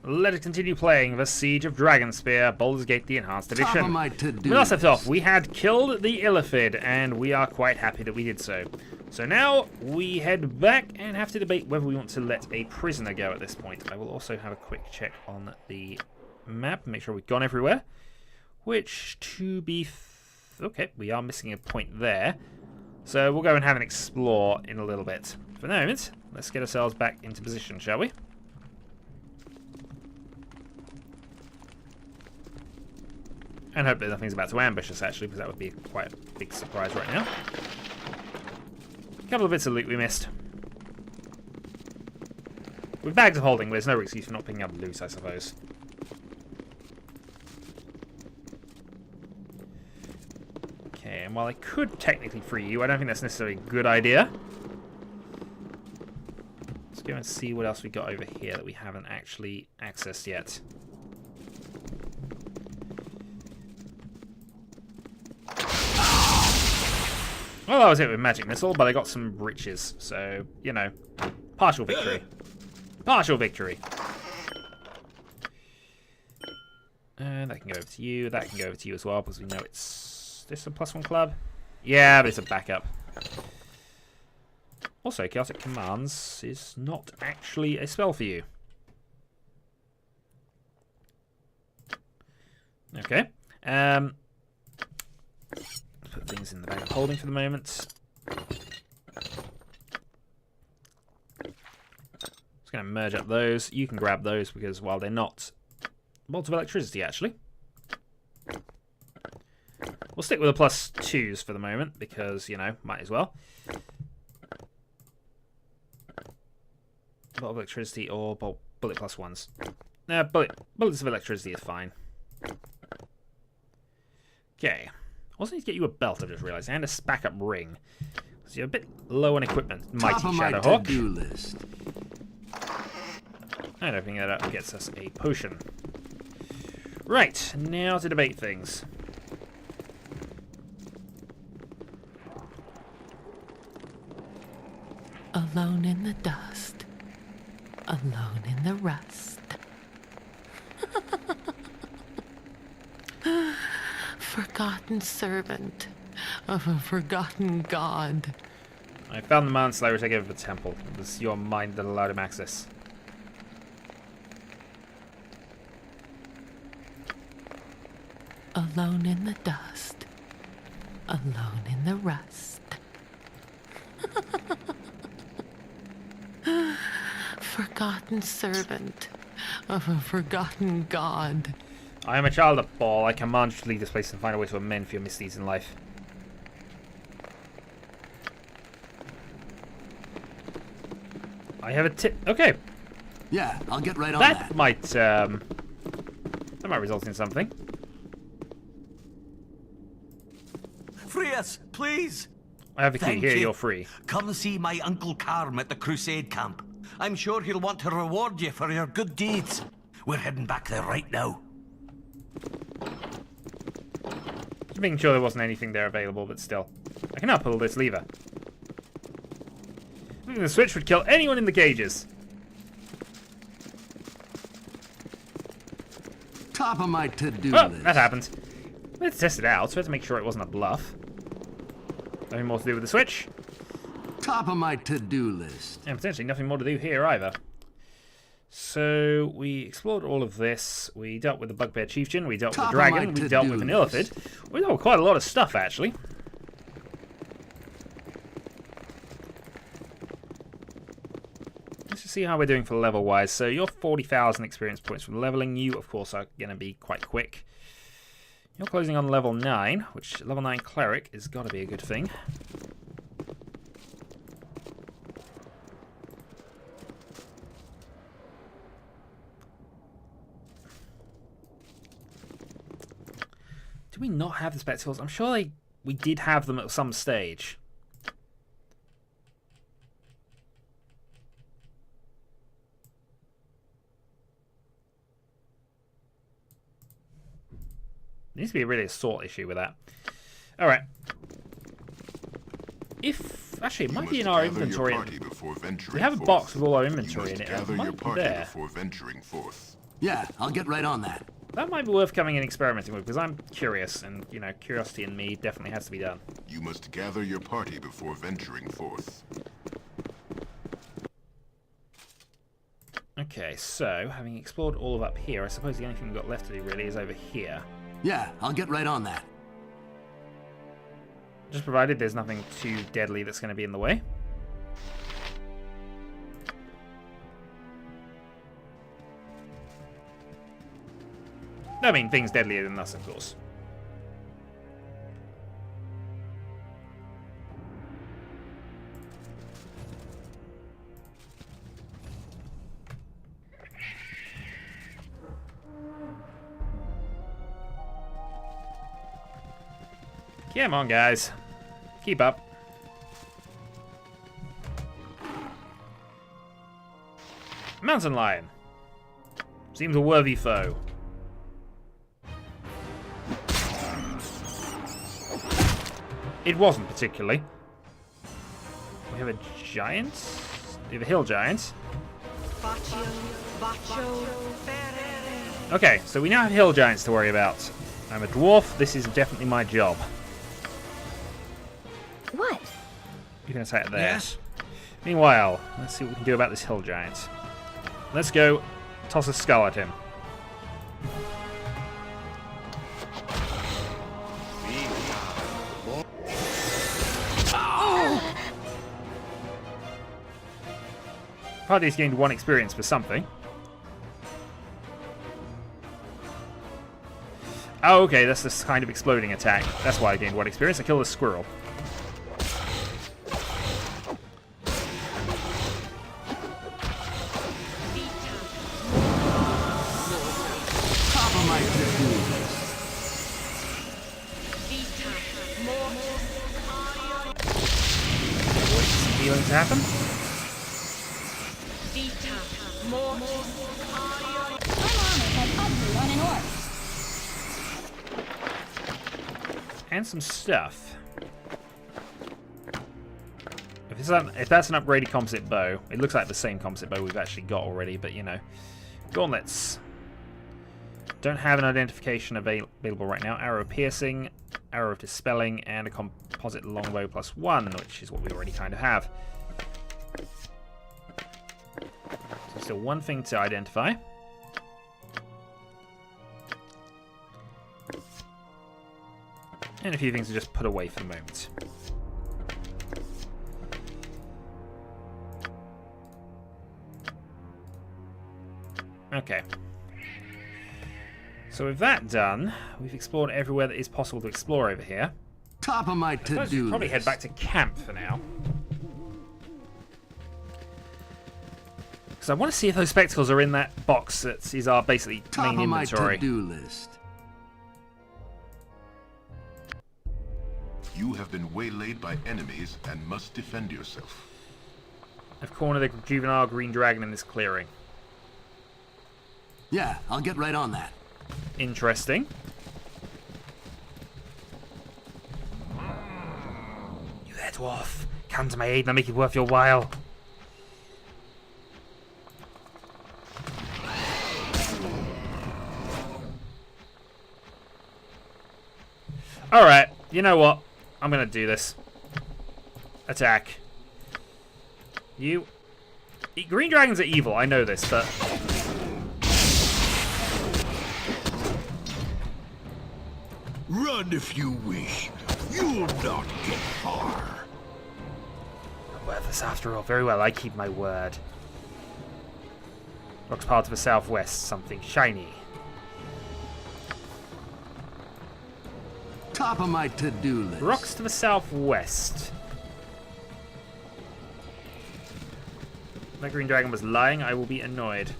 let us continue playing the Siege of Dragonspear, Baldur's Gate, the Enhanced Edition. Top of my to-do We last left list. off, we had killed the averted, and we are quite happy that we did so. So now we head back and have to debate whether we want to let a prisoner go at this point. I will also have a quick check on the map, make sure we've gone everywhere. Which, to be... okay, we are missing a point there. So we'll go and have an explore in a little bit. For the moment, let's get ourselves back into position, shall we? And hope that nothing's about to ambush us, actually, because that would be quite a big surprise right now. A couple of bits of loot we missed. With bags of holding, there's no excuse for not picking up loot, I suppose. Okay, and while I could technically free you, I don't think that's necessarily a good idea. Let's go and see what else we got over here that we haven't actually accessed yet. Well, that was it with Magic Missile, but I got some riches, so, you know, partial victory. Partial victory. And that can go over to you, that can go over to you as well, because we know it's... is this a +1 club? Yeah, but it's a backup. Also, Chaotic Commands is not actually a spell for you. Okay. Put things in the bag of holding for the moment. Just going to merge up those. You can grab those because, while they're not bolts of electricity, actually. We'll stick with the +2s for the moment because, you know, might as well. Bolt of electricity or bullet +1s. No, bullets of electricity is fine. Okay. Also need to get you a belt, I just realised, and a backup ring. So you're a bit low on equipment, mighty Shadowhawk. To-do list. And opening that up gets us a potion. Right, now to debate things. Alone in the dust, alone in the rust. Forgotten servant of a forgotten god. I found the Manslayer take over the temple. It was your mind that allowed him access. Alone in the dust, alone in the rust. Forgotten servant of a forgotten god. I am a child of Baal. I command you to leave this place and find a way to amend for your misdeeds in life. I have a tip. Okay. Yeah, I'll get right on that. That might result in something. Free us, please. I have the key. Thank Here, you. you're free. Come see my Uncle Carm at the Crusade camp. I'm sure he'll want to reward you for your good deeds. We're heading back there right now. Just making sure there wasn't anything there available, but still. I can now pull this lever. Moving the switch would kill anyone in the cages. Top of my to-do Oh, list. that happened. Let's test it out, so we have to make sure it wasn't a bluff. Nothing more to do with the switch. Top of my to-do list. And potentially nothing more to do here either. So we explored all of this. We dealt with the Bugbear Chieftain. We dealt with Top the of dragon. my We dealt with an illithid. We dealt with quite a lot of stuff, actually. Let's just see how we're doing for level-wise. So you're 40,000 experience points from leveling. You, of course, are going to be quite quick. You're closing on level 9, which level 9 cleric has got to be a good thing. Do we not have the spectacles? I'm sure we did have them at some stage. There needs to be really a sort issue with that. Alright. If... Actually, it might be in our inventory. We have a box with all our inventory in it. It might be there. Yeah, I'll get right on that. That might be worth coming and experimenting with, because I'm curious, and, you know, curiosity in me definitely has to be done. You must gather your party before venturing forth. Okay, so, having explored all of up here, I suppose the only thing we've got left to do really is over here. Yeah, I'll get right on that. Just provided there's nothing too deadly that's going to be in the way. I mean, things deadlier than us, of course. Come on, guys. Keep up. Mountain lion. Seems a worthy foe. It wasn't particularly. We have a giant. We have a hill giant. Okay, so we now have hill giants to worry about. I'm a dwarf. This is definitely my job. What? You can attack there. Yes? Meanwhile, let's see what we can do about this hill giant. Let's go toss a skull at him. Party's gained 1 experience for something. Oh, okay, that's this kind of exploding attack. That's why I gained 1 experience. I killed a squirrel. Top of my to-do list. Healing to happen. And some stuff. If that's an upgraded composite bow, it looks like the same composite bow we've actually got already, but you know. Gauntlets. Don't have an identification available right now. Arrow piercing, arrow of dispelling, and a composite longbow +1, which is what we already kind of have. So still one thing to identify. And a few things to just put away for the moment. Okay. So with that done, we've explored everywhere that is possible to explore over here. Top of my I suppose to-do we'll probably head list. back to camp for now. Because I want to see if those spectacles are in that box that is our basically Top main of my inventory. to-do list. You have been waylaid by enemies and must defend yourself. I've cornered a juvenile green dragon in this clearing. Yeah, I'll get right on that. Interesting. You there, dwarf? Come to my aid and I'll make it worth your while. Alright, you know what? I'm gonna do this. Attack. You. Green dragons are evil, I know this, but. Run if you wish. You'll not get far. Worthless after all. Very well, I keep my word. Rocks part to the southwest, something shiny. Top of my to-do list. Rocks to the southwest. That green dragon was lying, I will be annoyed.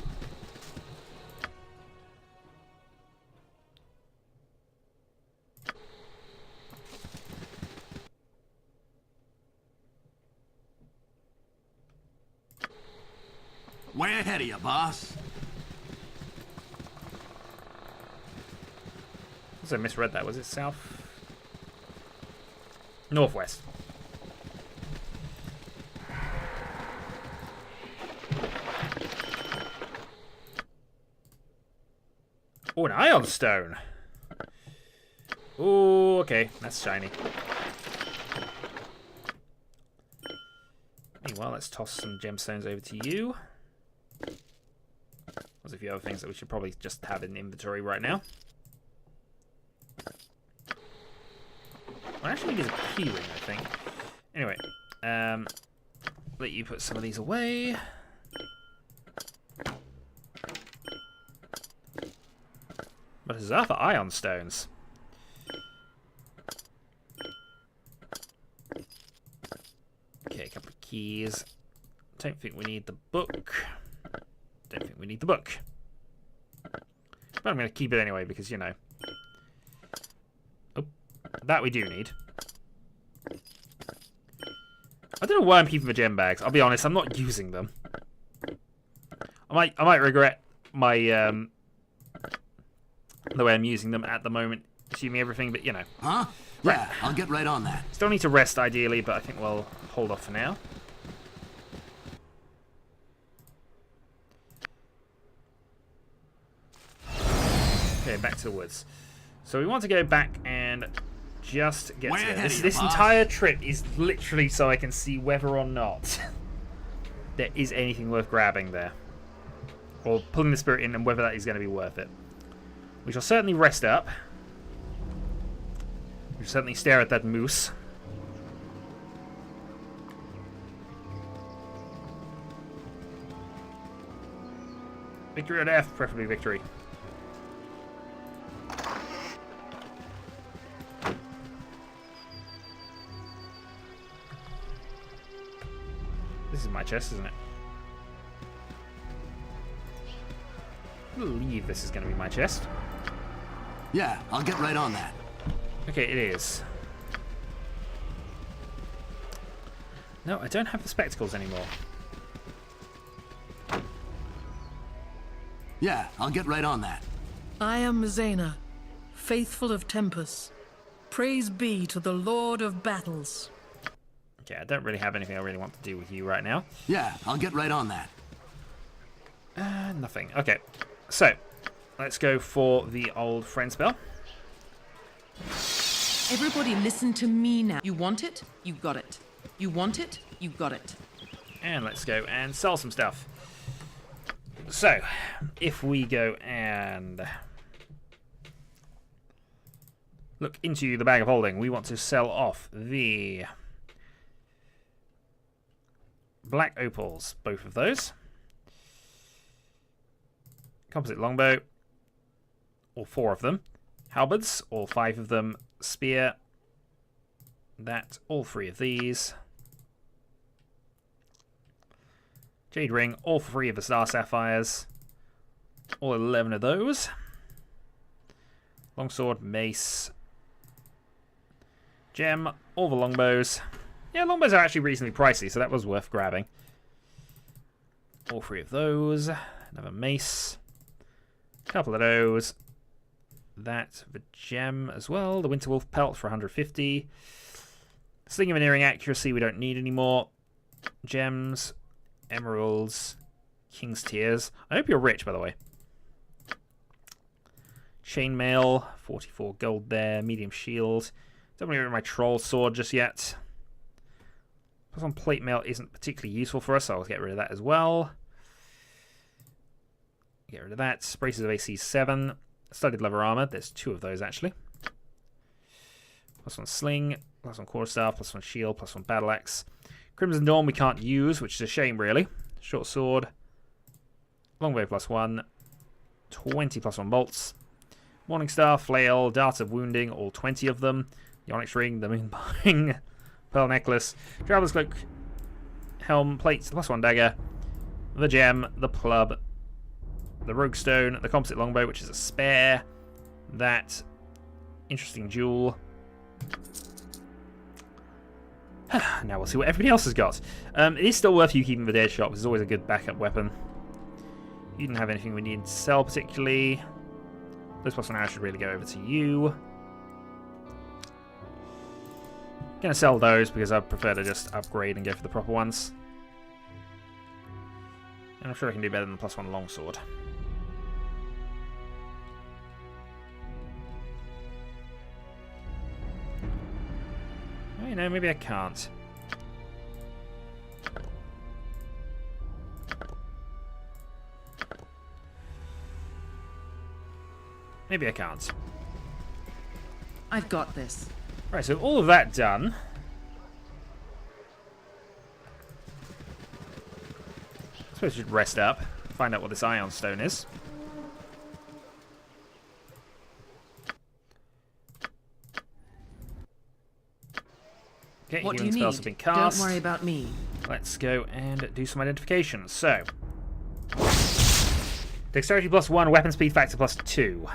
Way ahead of you, boss. Also misread that. Was it south? Northwest. Oh, an ion stone. Oh, okay. That's shiny. Meanwhile, let's toss some gemstones over to you. There's a few other things that we should probably just have in inventory right now. What I actually need is a keyring, I think. Anyway, let you put some of these away. But it's for ion stones. Okay, a couple of keys. Don't think we need the book. Don't think we need the book. But I'm going to keep it anyway because, you know. Oh, that we do need. I don't know why I'm keeping the gem bags. I'll be honest, I'm not using them. I might regret my the way I'm using them at the moment, assuming everything, but you know. Huh? Yeah, I'll get right on that. Still need to rest ideally, but I think we'll hold off for now. Okay, back to the woods. So we want to go back and just get Way to ahead this. of you, This boss. entire trip is literally so I can see whether or not there is anything worth grabbing there. Or pulling the spirit in and whether that is going to be worth it. We shall certainly rest up. We shall certainly stare at that moose. Victory or death, preferably victory. This is my chest, isn't it? I believe this is going to be my chest. Yeah, I'll get right on that. Okay, it is. No, I don't have the spectacles anymore. Yeah, I'll get right on that. I am Zena, faithful of Tempus. Praise be to the Lord of Battles. Okay, I don't really have anything I really want to do with you right now. Yeah, I'll get right on that. Nothing. Okay, so let's go for the old friend spell. Everybody listen to me now. You want it? You got it. You want it? You got it. And let's go and sell some stuff. So, if we go and look into the bag of holding, we want to sell off the black opals, both of those. Composite longbow, all 4 of them. Halberds, all 5 of them. Spear, that, all 3 of these. Jade ring, all 3 of the star sapphires. All 11 of those. Longsword, mace. Gem, all the longbows. Yeah, longbows are actually reasonably pricey, so that was worth grabbing. All 3 of those. Another mace. A couple of those. That, the gem as well. The Winterwolf pelt for 150. Sling of Veneering accuracy we don't need anymore. Gems. Emeralds. King's Tears. I hope you're rich, by the way. Chainmail. 44 gold there. Medium shield. Don't want to get rid of my troll sword just yet. Plus 1 plate mail isn't particularly useful for us, so I'll get rid of that as well. Get rid of that. Braces of AC 7. Studded leather armor. There's 2 of those actually. Plus 1 sling. Plus 1 quarterstaff. Plus 1 shield. Plus 1 battle axe. Crimson Dawn we can't use, which is a shame really. Short sword. Longbow plus 1. 20 plus 1 bolts. Morningstar, flail, dart of wounding, all 20 of them. The onyx ring, the moonbowing, pearl necklace, traveler's cloak, helm, plates, plus 1 dagger, the gem, the club, the rogue stone, the composite longbow, which is a spare, that interesting jewel. Now we'll see what everybody else has got. It is still worth you keeping the dead shot, because it's always a good backup weapon. You didn't have anything we need to sell particularly. This plus 1 hour should really go over to you. Gonna sell those because I prefer to just upgrade and go for the proper ones. And I'm sure I can do better than the plus 1 longsword. Actually, no, maybe I can't. Maybe I can't. I've got this. Right, so all of that done. I suppose we should rest up, find out what this Ion Stone is. Okay, What do healing you spells need? have been cast. Don't worry about me. Let's go and do some identification. So, dexterity +1, weapon speed factor +2.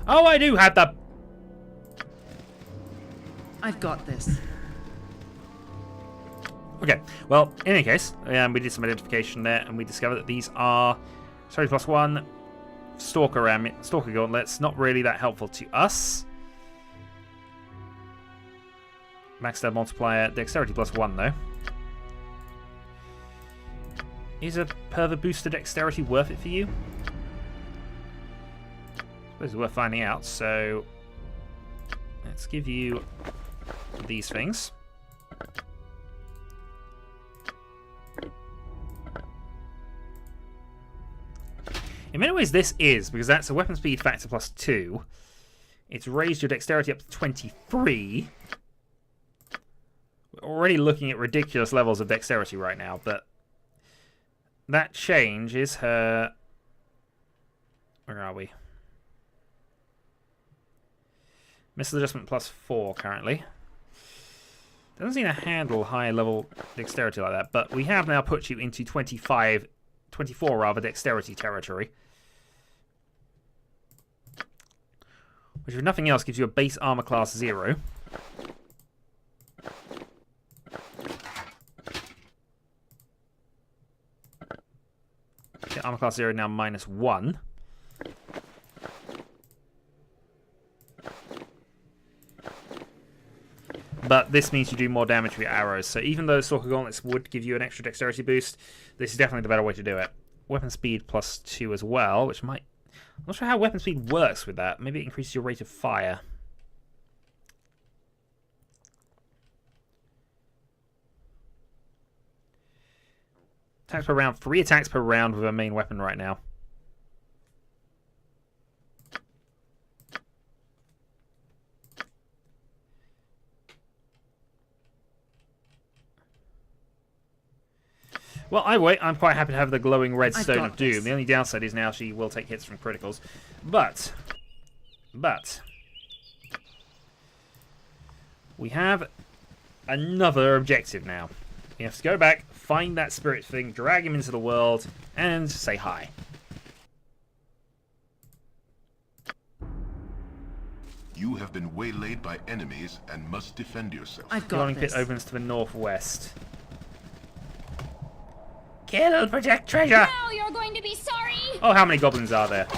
Oh, I do have the... I've got this. Okay, well, in any case, we did some identification there, and we discovered that these are dexterity +1, Stalker gauntlets, not really that helpful to us. Maxed out multiplier, dexterity +1 though. Is a pervert booster dexterity worth it for you? I suppose it's worth finding out, so let's give you these things. In many ways this is, because that's a weapon speed factor +2. It's raised your dexterity up to 23. We're already looking at ridiculous levels of dexterity right now, but that change is her... Where are we? Missile adjustment +4 currently. Doesn't seem to handle high level dexterity like that, but we have now put you into 24 rather, dexterity territory. Which, if nothing else, gives you a base armor class 0. Okay, armor class 0 now -1. But this means you do more damage with your arrows. So even though Stalker Gauntlets would give you an extra dexterity boost, this is definitely the better way to do it. Weapon speed +2 as well, which might... I'm not sure how weapon speed works with that. Maybe it increases your rate of fire. Attacks per round. 3 attacks per round with a main weapon right now. Well, I'm quite happy to have the glowing red Stone of Doom. The only downside is now she will take hits from criticals. But, we have another objective now. We have to go back, find that spirit thing, drag him into the world, and say hi. You have been waylaid by enemies and must defend yourself. I've The got glowing this. pit opens to the northwest. Kill, protect, treasure! Now you're going to be sorry! Oh, how many goblins are there?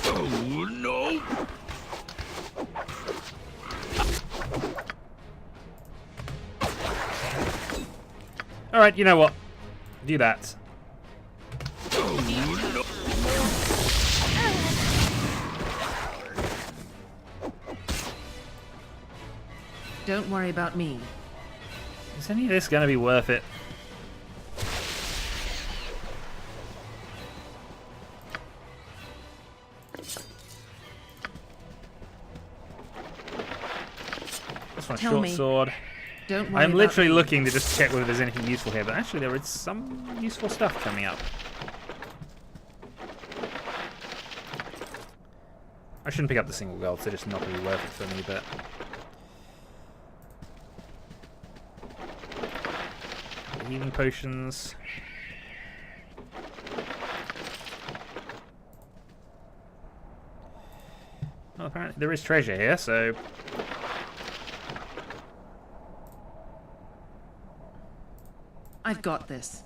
Oh, no! Alright, you know what? Do that. Don't worry about me. Is any of this going to be worth it? This one's Tell short me. sword. Don't worry I'm about literally me. looking to just check whether there's anything useful here, but actually there is some useful stuff coming up. I shouldn't pick up the single gold, so it's not really worth it for me, but... Healing potions. Well, apparently there is treasure here, so... I've got this.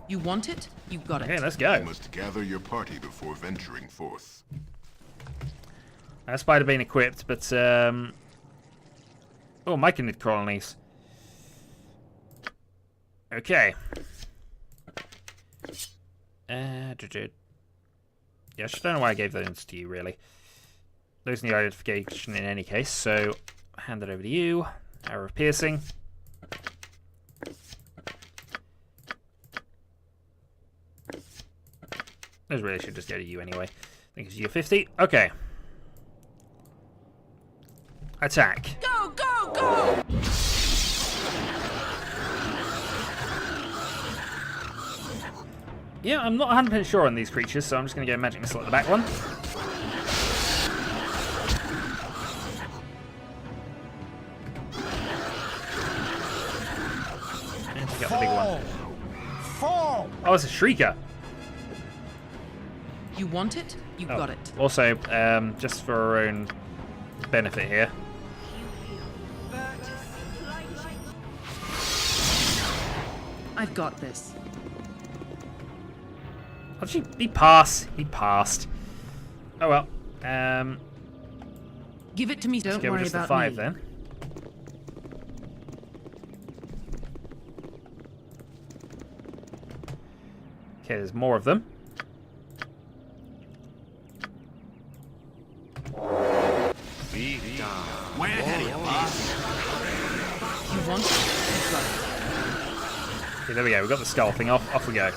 You want it? You got it. Okay, let's You go. must gather your party before venturing forth. Spider Bane equipped, but oh, Myconid colonies. Okay. Yeah, I just don't know why I gave those to you, really. Those need identification in any case, so hand it over to you. Arrow of Piercing. Those really should just go to you anyway. I think it's you 50. Okay. Attack. Go, go, go! Yeah, I'm not 100% sure on these creatures, so I'm just going to go Magic Missile at the back one. And pick up the big one. Fall! Oh, it's a Shrieker. You want it? You got it. Also, just for our own benefit here. I've got this. Actually, he passed. He passed. Oh well. Give it to me. Don't Let's go with worry just the about 5 me. then. Okay, there's more of them. Way ahead of you, boss. You want it? You got it. Okay, there we go. We've got the skull thing off. Off we go.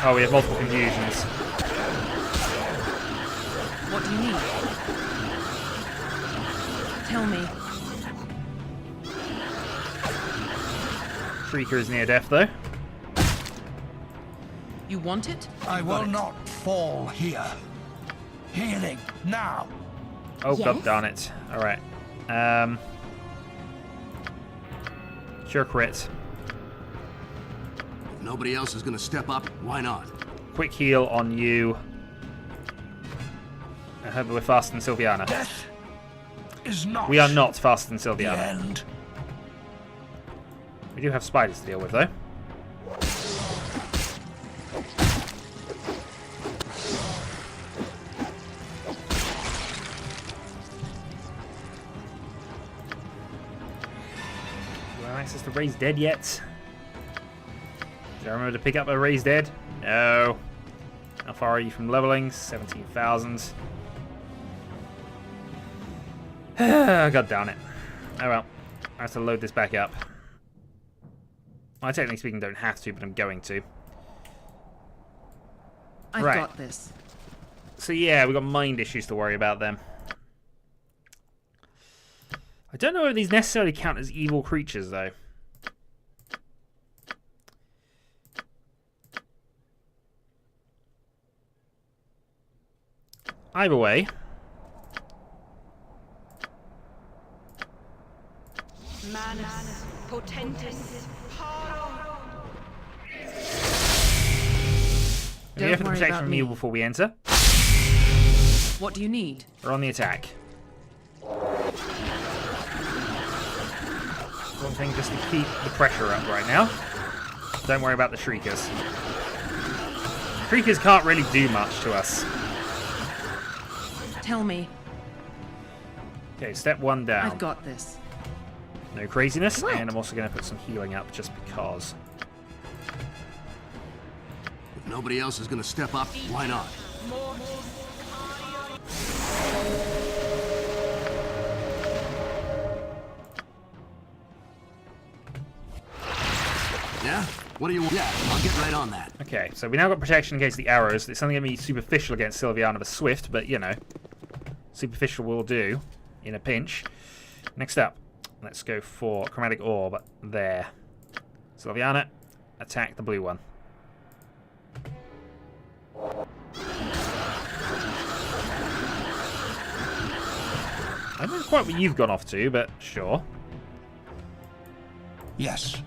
Oh, we have multiple confusions. What do you need? Tell me. Shrieker is near death, though. You want it? I You will got it. not fall here. Healing now. Oh, Yes? god darn it. Alright. Cure crit. If nobody else is gonna step up, why not? Quick heal on you. I hope we're faster than Sylviana. Death is not We are not faster than the Sylviana. end. We do have spiders to deal with, though. Do I have access to Raise Dead yet? Do I remember to pick up a Raise Dead? No. How far are you from leveling? 17,000. God darn it. Oh well. I have to load this back up. I technically speaking don't have to, but I'm going to. I've Right. got this. So yeah, we've got mind issues to worry about then. I don't know if these necessarily count as evil creatures, though. Either way. Manus potentis paro. We Don't have to worry protect about from me. evil before we enter. What do you need? We're on the attack. One thing just to keep the pressure up right now. Don't worry about the Shriekers. Shriekers can't really do much to us. Tell me. Okay, step 1 down. I've got this. No craziness, What? and I'm also going to put some healing up just because. If nobody else is gonna step up, why not? Yeah? What do you want? Yeah, I'll get right on that. Okay, so we now got protection against the arrows. It's only going to be superficial against Sylviana the Swift, but you know, superficial will do in a pinch. Next up, let's go for Chromatic Orb there. Sylviana, attack the blue one. I don't know quite what you've gone off to, but sure. Yes.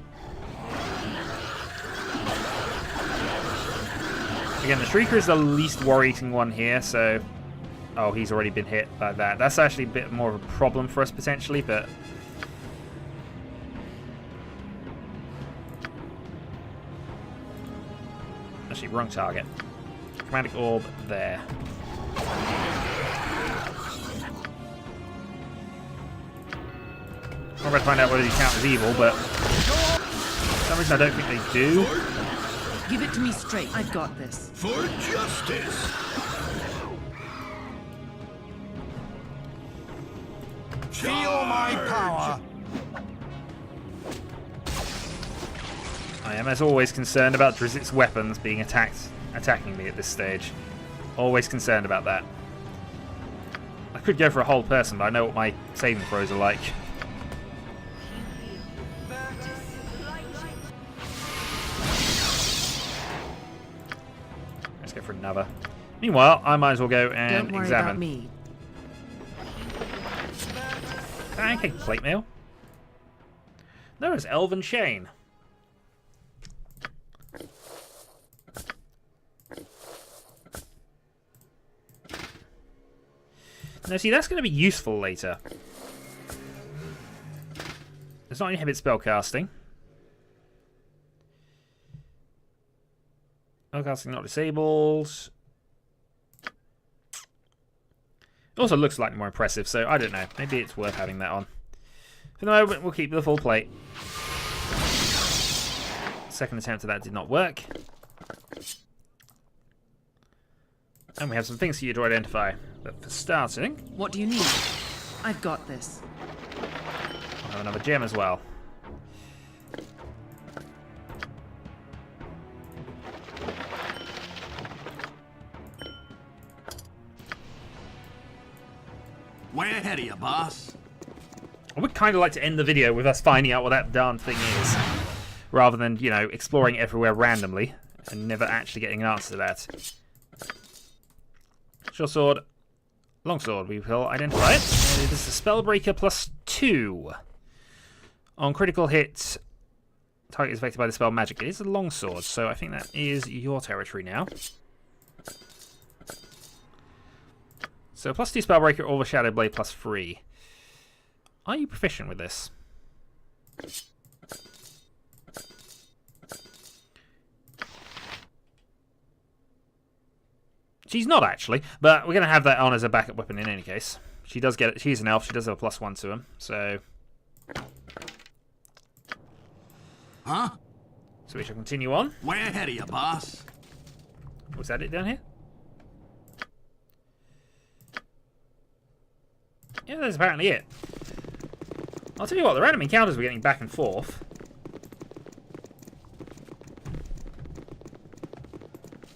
Again, the Shrieker is the least worrying one here, so... Oh, he's already been hit like that. That's actually a bit more of a problem for us, potentially, but... Actually, wrong target. chromatic orb there. I'm about to find out whether these count as evil, but for some reason I don't think they do. Give it to me straight. I've got this. For justice! Feel my power! I am, as always, concerned about Drizzt's weapons being attacking me at this stage. Always concerned about that. I could go for a whole person, but I know what my saving throws are like. Let's go for another. Meanwhile, I might as well go and Don't worry examine. about me. Pancake plate mail. There is Elven Chain. Now, see, that's going to be useful later. Does not inhibit spellcasting. Spellcasting not disabled. Also looks slightly more impressive, so I don't know. Maybe it's worth having that on. For the moment, we'll keep the full plate. Second attempt at that did not work. And we have some things for you to identify. But for starting... What do you need? I've got this. I'll have another gem as well. Way ahead of you, boss. I would kind of like to end the video with us finding out what that darn thing is. Rather than, you know, exploring everywhere randomly and never actually getting an answer to that. Short sword. Longsword, we will identify it. It is a Spellbreaker +2. On critical hit, target is affected by the spell magic. It is a longsword, so I think that is your territory now. So +2 Spellbreaker or the Shadow Blade +3. Are you proficient with this? She's not actually, but we're going to have that on as a backup weapon in any case. She does get it. She's an elf. She does have a +1 to him, so. Huh? So we shall continue on. Way ahead of you, boss. Was that it down here? Yeah, that's apparently it. I'll tell you what, the random encounters we're getting back and forth.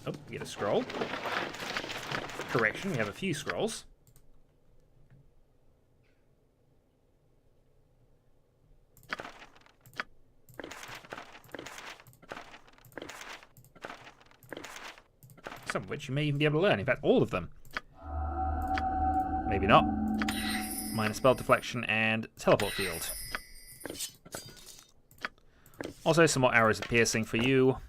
Oh, we get a scroll. Correction, we have a few scrolls. Some of which you may even be able to learn. In fact, all of them. Maybe not. Minor spell deflection and teleport field. Also, some more arrows of piercing for you.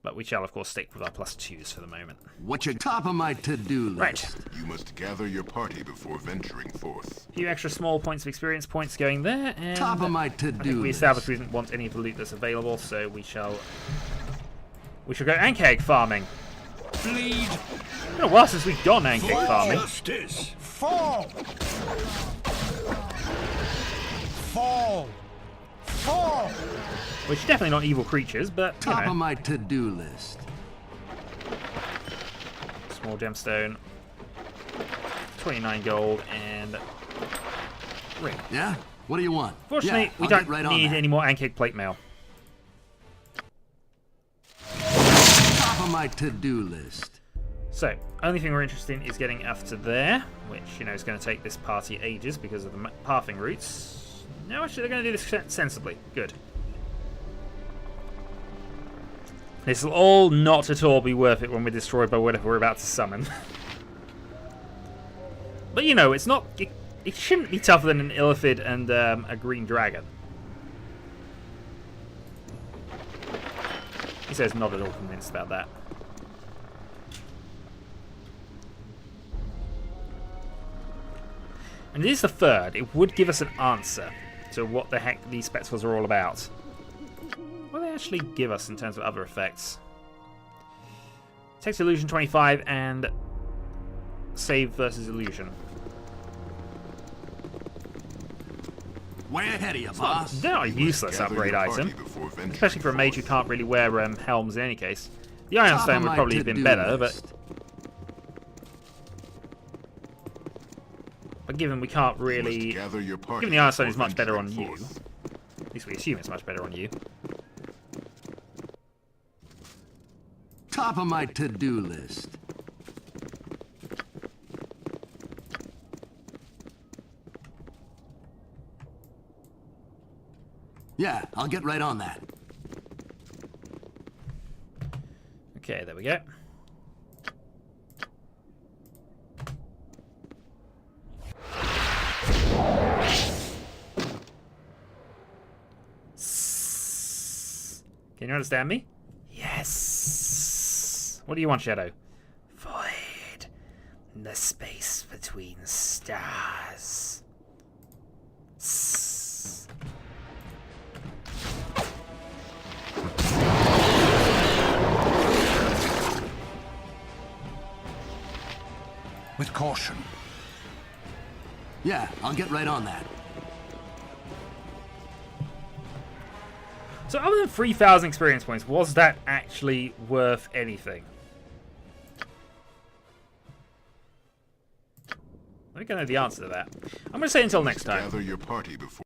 But we shall, of course, stick with our +2s for the moment. What's your top of my to-do list? Right. You must gather your party before venturing forth. A few extra small points of experience points going there, and Top of my I to-do think we list. established we didn't want any of the loot that's available, so we shall go ankeg farming. Bleed. It's been a while since we've gone ankeg farming. Justice. Fall. Fall. Fall. Which are definitely not evil creatures, but you Top of know. my to-do list. Small gemstone, 29 gold, and ring. Yeah? What do you want? Fortunately, Yeah, we I'll don't get right on need that. any more ankeg plate mail. Top of my to-do list. So, only thing we're interested in is getting up to there, which, you know, is going to take this party ages because of the pathing routes. No, actually, they're going to do this sensibly. Good. This will all not at all be worth it when we're destroyed by whatever we're about to summon. But, you know, it's not... It shouldn't be tougher than an Illithid and a green dragon. He says not at all convinced about that. And it is the third. It would give us an answer. to what the heck these spectacles are all about. What do they actually give us in terms of other effects? Text illusion 25 and save versus illusion. Way ahead of you, boss. They're not a useless Gather upgrade your party item, before venturing especially for a mage who forth. can't really wear helms in any case. The Ironstone Top of would my probably have been to-do better, list. but given we can't You must really... gather your party Given the Ironstone is before much better on venturing you. forth. At least we assume it's much better on you. Top of my to-do list. Yeah, I'll get right on that. Okay, there we go. Can you understand me? Yes. What do you want, Shadow? Void. The space between stars. With caution. Yeah, I'll get right on that. So other than 3,000 experience points, was that actually worth anything? I think I know the answer to that. I'm going to say until next time. Gather your party before.